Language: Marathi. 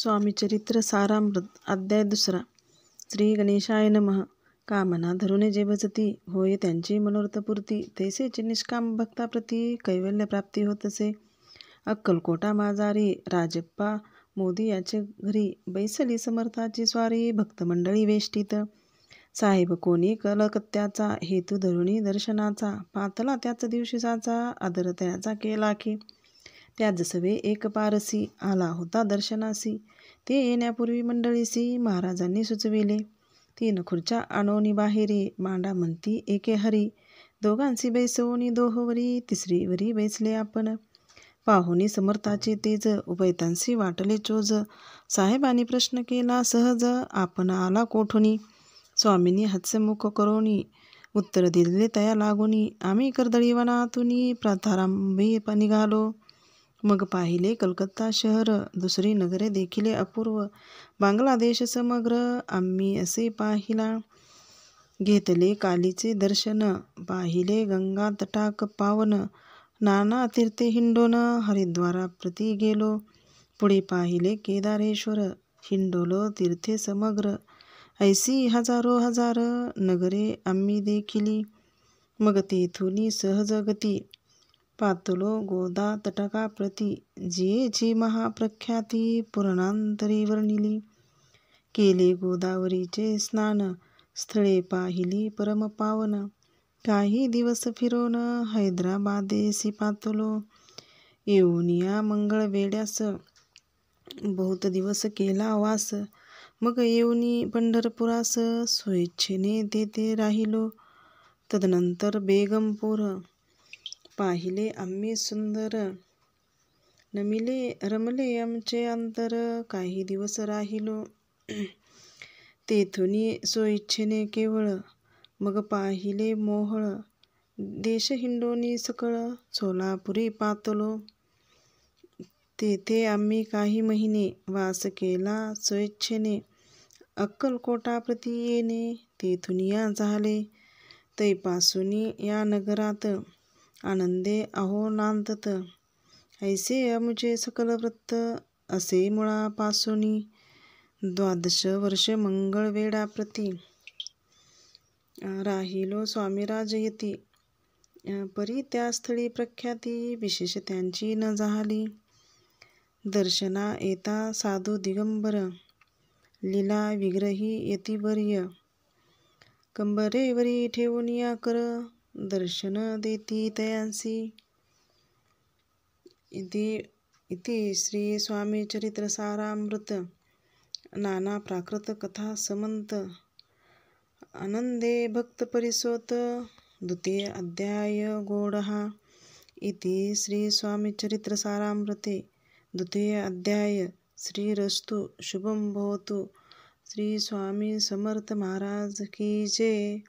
स्वामी चरित्र सारामृत अध्याय 2. श्री गणेशाय नमः. कामना धरुणे जे भजती, होय त्यांची मनोरथपूर्ती. तैसेची निष्काम भक्ताप्रती, कैवल्य प्राप्ती होतसे. अक्कलकोटा माझारी, राजप्पा मोदी याचे घरी. बैसली समर्थाची स्वारी, भक्तमंडळी वेष्टीत. साहेब कोणी कलकत्त्याचा, हेतू धरुणी दर्शनाचा. पातला त्याच दिवशीचा, आदर त्याचा केला की. त्याच सवे एक पारसी, आला होता दर्शनासी. ते येण्यापूर्वी मंडळीसी, महाराजांनी सुचविले. 3 खुर्च्या आणोनी बाहेरी, मांडा म्हणती एके हरी. दोघांसी बैसवोनी दोहोवरी, तिसरीवरी बैसले आपण. पाहुनी समर्थाचे तेज, उभयतांसी वाटले चोज. साहेबांनी प्रश्न केला सहज, आपण आला कोठुनी. स्वामींनी हास्यमुख करोनी, उत्तर दिले तया लागोनी. आम्ही कर्दळी वनातुनी, प्रातारांभी निघालो. मग पाहिले कलकत्ता शहर, दुसरी नगरे देखिले अपूर्व. बांगलादेश समग्र, आम्ही असे पाहिला. घेतले कालीचे दर्शन, पाहिले गंगा तटाक पावन. नाना तीर्थे हिंडोन, हरिद्वारा प्रति गेलो. पुढे पाहिले केदारेश्वर, हिंडोलो तीर्थे समग्र. ऐसी हजारो हजार नगरे आम्ही देखिली. मग तेथुनी सहज गती, पातलो गोदा तटकाप्रती. जियेची महाप्रख्याती, पुराणांतरी वर्णिली. केले गोदावरीचे स्नान, स्थळे पाहिली परमपावन. काही दिवस फिरोन, हैदराबादेसी पातलो. येऊनिया मंगळवेढ्यास, बहुत दिवस केला वास. मग येऊनी पंढरपुरास, स्वेच्छेने तेथे राहिलो. तदनंतर बेगमपूर पाहिले आम्ही सुंदर. रमले आमचे अंतर, काही दिवस राहिलो. तेथुनी स्वइच्छेने केवळ. मग पाहिले मोहोळ, देश हिंडोनी सकळ. सोलापुरी पातलो. तेथे आम्ही काही महिने, वास केला स्वइच्छेने. अक्कलकोटाप्रती येणे, तेथुनिया झाले. तैपासुनी या नगरात, आनंदे अहो नांदत. ऐसे आमुचे सकल वृत्त, असे मुळापासुनी. 12 वर्ष मंगळवेढाप्रती राहिलो स्वामीराज येती. परी त्या स्थळी प्रख्याती, विशेष त्यांची न झाली. दर्शना येता साधू दिगंबर, लीला विग्रही यतिवर्य. कंबरेवरी ठेवूनिया कर, दर्शन देती तयांसी. इति श्री स्वामी चरित्र सारामृत नाना प्राकृत कथा समंत आनंदे भक्त परिसोत 2 अध्याय गोडहा. इति श्री स्वामी चरित्र सारामृते 2 अध्याय. श्रीरस्तु शुभम भवतु. श्री स्वामी समर्थ महाराज की जय.